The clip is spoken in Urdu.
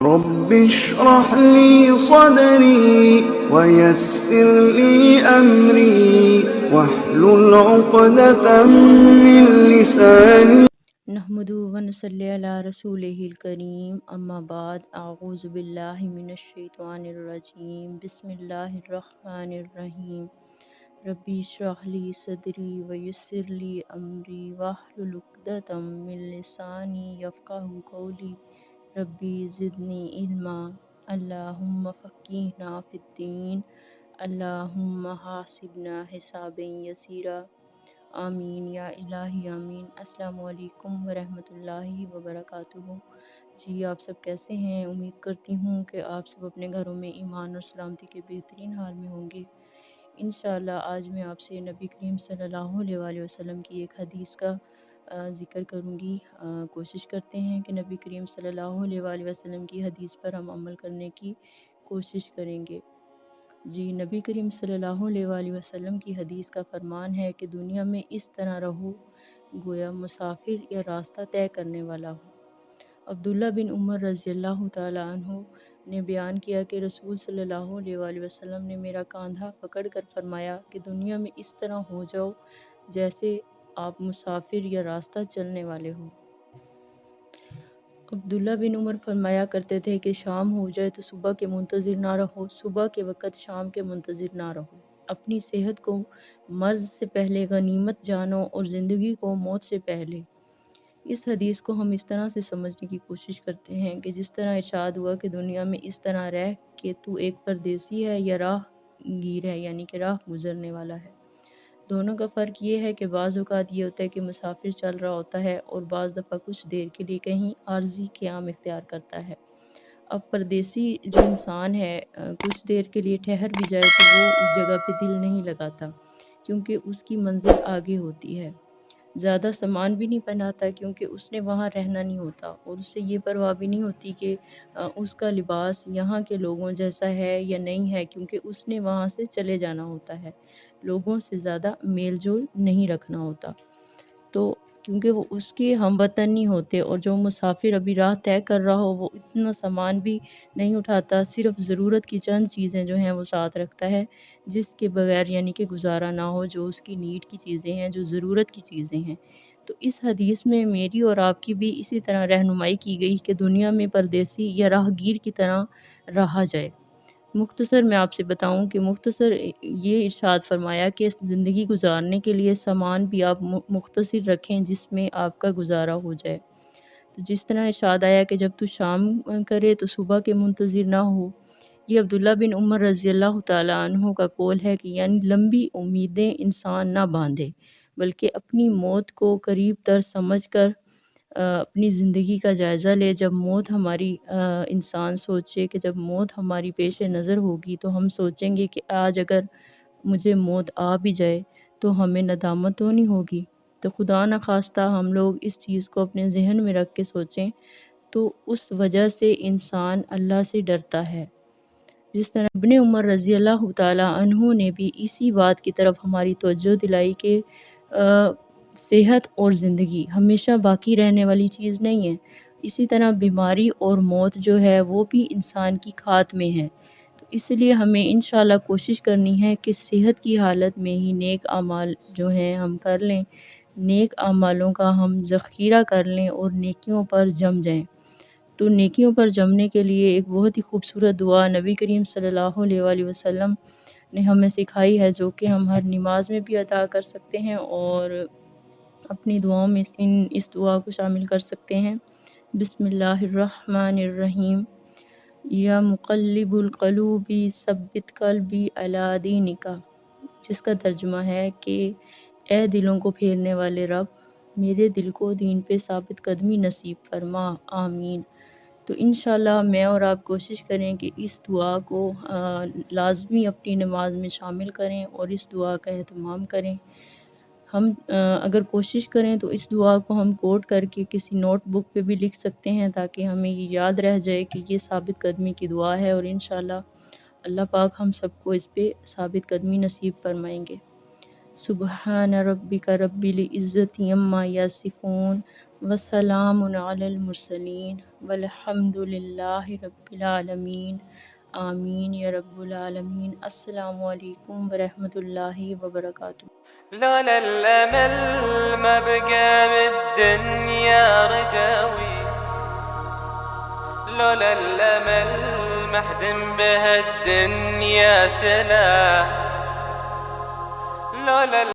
رب اشرح لي صدري ويسر لي أمري واحلل عقدة من لساني نحمدہ ونصلی علی رسولہ الکریم، اما بعد، اعوذ باللہ من الشیطان الرجیم، بسم اللہ الرحمن الرحیم۔ ربی اشرح لی صدری ویسر لی امری واحلل عقدۃ من لسانی یفقہوا قولی، ربی زدنی علما، اللہم فقہنا فی الدین، اللہم حاسبنا حسابا یسیرا، آمین یا الہی آمین۔ السلام علیکم ورحمۃ اللہ وبرکاتہ۔ جی، آپ سب کیسے ہیں؟ امید کرتی ہوں کہ آپ سب اپنے گھروں میں ایمان اور سلامتی کے بہترین حال میں ہوں گے۔ انشاءاللہ آج میں آپ سے نبی کریم صلی اللہ علیہ وسلم کی ایک حدیث کا ذکر کروں گی۔ کوشش کرتے ہیں کہ نبی کریم صلی اللہ علیہ وسلم کی حدیث پر ہم عمل کرنے کی کوشش کریں گے۔ جی، نبی کریم صلی اللہ علیہ وسلم کی حدیث کا فرمان ہے کہ دنیا میں اس طرح رہو گویا مسافر یا راستہ طے کرنے والا ہو۔ عبداللہ بن عمر رضی اللہ تعالی عنہ نے بیان کیا کہ رسول صلی اللہ علیہ وسلم نے میرا کاندھا پکڑ کر فرمایا کہ دنیا میں اس طرح ہو جاؤ جیسے آپ مسافر یا راستہ چلنے والے ہو۔ عبداللہ بن عمر فرمایا کرتے تھے کہ شام ہو جائے تو صبح کے منتظر نہ رہو، صبح کے وقت شام کے منتظر نہ رہو۔ اپنی صحت کو مرض سے پہلے غنیمت جانو اور زندگی کو موت سے پہلے۔ اس حدیث کو ہم اس طرح سے سمجھنے کی کوشش کرتے ہیں کہ جس طرح ارشاد ہوا کہ دنیا میں اس طرح رہ کہ تو ایک پردیسی ہے یا راہ گیر ہے، یعنی کہ راہ گزرنے والا ہے۔ دونوں کا فرق یہ ہے کہ بعض اوقات یہ ہوتا ہے کہ مسافر چل رہا ہوتا ہے اور بعض دفعہ کچھ دیر کے لیے کہیں عارضی قیام اختیار کرتا ہے۔ اب پردیسی جو انسان ہے کچھ دیر کے لیے ٹھہر بھی جائے تو وہ اس جگہ پہ دل نہیں لگاتا، کیونکہ اس کی منزل آگے ہوتی ہے۔ زیادہ سامان بھی نہیں پہناتا کیونکہ اس نے وہاں رہنا نہیں ہوتا، اور اسے یہ پرواہ بھی نہیں ہوتی کہ اس کا لباس یہاں کے لوگوں جیسا ہے یا نہیں ہے، کیونکہ اس نے وہاں سے چلے جانا ہوتا ہے، لوگوں سے زیادہ میل جول نہیں رکھنا ہوتا، تو کیونکہ وہ اس کے ہم وطن نہیں ہوتے۔ اور جو مسافر ابھی راہ طے کر رہا ہو وہ اتنا سامان بھی نہیں اٹھاتا، صرف ضرورت کی چند چیزیں جو ہیں وہ ساتھ رکھتا ہے، جس کے بغیر یعنی کہ گزارا نہ ہو، جو اس کی نیڈ کی چیزیں ہیں، جو ضرورت کی چیزیں ہیں۔ تو اس حدیث میں میری اور آپ کی بھی اسی طرح رہنمائی کی گئی کہ دنیا میں پردیسی یا راہ گیر کی طرح رہا جائے۔ مختصر میں آپ سے بتاؤں کہ مختصر یہ ارشاد فرمایا کہ زندگی گزارنے کے لیے سامان بھی آپ مختصر رکھیں جس میں آپ کا گزارا ہو جائے۔ تو جس طرح ارشاد آیا کہ جب تو شام کرے تو صبح کے منتظر نہ ہو، یہ عبداللہ بن عمر رضی اللہ تعالی عنہ کا قول ہے کہ یعنی لمبی امیدیں انسان نہ باندھے، بلکہ اپنی موت کو قریب تر سمجھ کر اپنی زندگی کا جائزہ لے۔ جب موت ہماری انسان سوچے کہ جب موت ہماری پیش نظر ہوگی تو ہم سوچیں گے کہ آج اگر مجھے موت آ بھی جائے تو ہمیں ندامت تو نہیں ہوگی۔ تو خدا نخواستہ ہم لوگ اس چیز کو اپنے ذہن میں رکھ کے سوچیں، تو اس وجہ سے انسان اللہ سے ڈرتا ہے۔ جس طرح ابن عمر رضی اللہ تعالی عنہ نے بھی اسی بات کی طرف ہماری توجہ دلائی کہ صحت اور زندگی ہمیشہ باقی رہنے والی چیز نہیں ہے، اسی طرح بیماری اور موت جو ہے وہ بھی انسان کی کھات میں ہے۔ تو اس لیے ہمیں انشاءاللہ کوشش کرنی ہے کہ صحت کی حالت میں ہی نیک اعمال جو ہیں ہم کر لیں، نیک اعمالوں کا ہم ذخیرہ کر لیں اور نیکیوں پر جم جائیں۔ تو نیکیوں پر جمنے کے لیے ایک بہت ہی خوبصورت دعا نبی کریم صلی اللہ علیہ وسلم نے ہمیں سکھائی ہے، جو کہ ہم ہر نماز میں بھی ادا کر سکتے ہیں اور اپنی دعاؤں میں اس دعا کو شامل کر سکتے ہیں۔ بسم اللہ الرحمن الرحیم، یا مقلب القلوب ثبت قلبی علی دینک، جس کا ترجمہ ہے کہ اے دلوں کو پھیرنے والے رب، میرے دل کو دین پہ ثابت قدمی نصیب فرما، آمین۔ تو انشاءاللہ میں اور آپ کوشش کریں کہ اس دعا کو لازمی اپنی نماز میں شامل کریں اور اس دعا کا اہتمام کریں۔ ہم اگر کوشش کریں تو اس دعا کو ہم کوٹ کر کے کسی نوٹ بک پہ بھی لکھ سکتے ہیں، تاکہ ہمیں یہ یاد رہ جائے کہ یہ ثابت قدمی کی دعا ہے، اور انشاءاللہ اللہ پاک ہم سب کو اس پہ ثابت قدمی نصیب فرمائیں گے۔ سبحان ربک رب العزت عما یصفون وسلام علی المرسلین والحمد للہ رب العالمین آمین یا رب العالمین۔ السلام علیکم ورحمۃ اللہ وبرکاتہ۔ لولا الأمل ما بقى بالدنيا رجاوي، لولا الأمل ما احدم بها الدنيا سلاح، لولا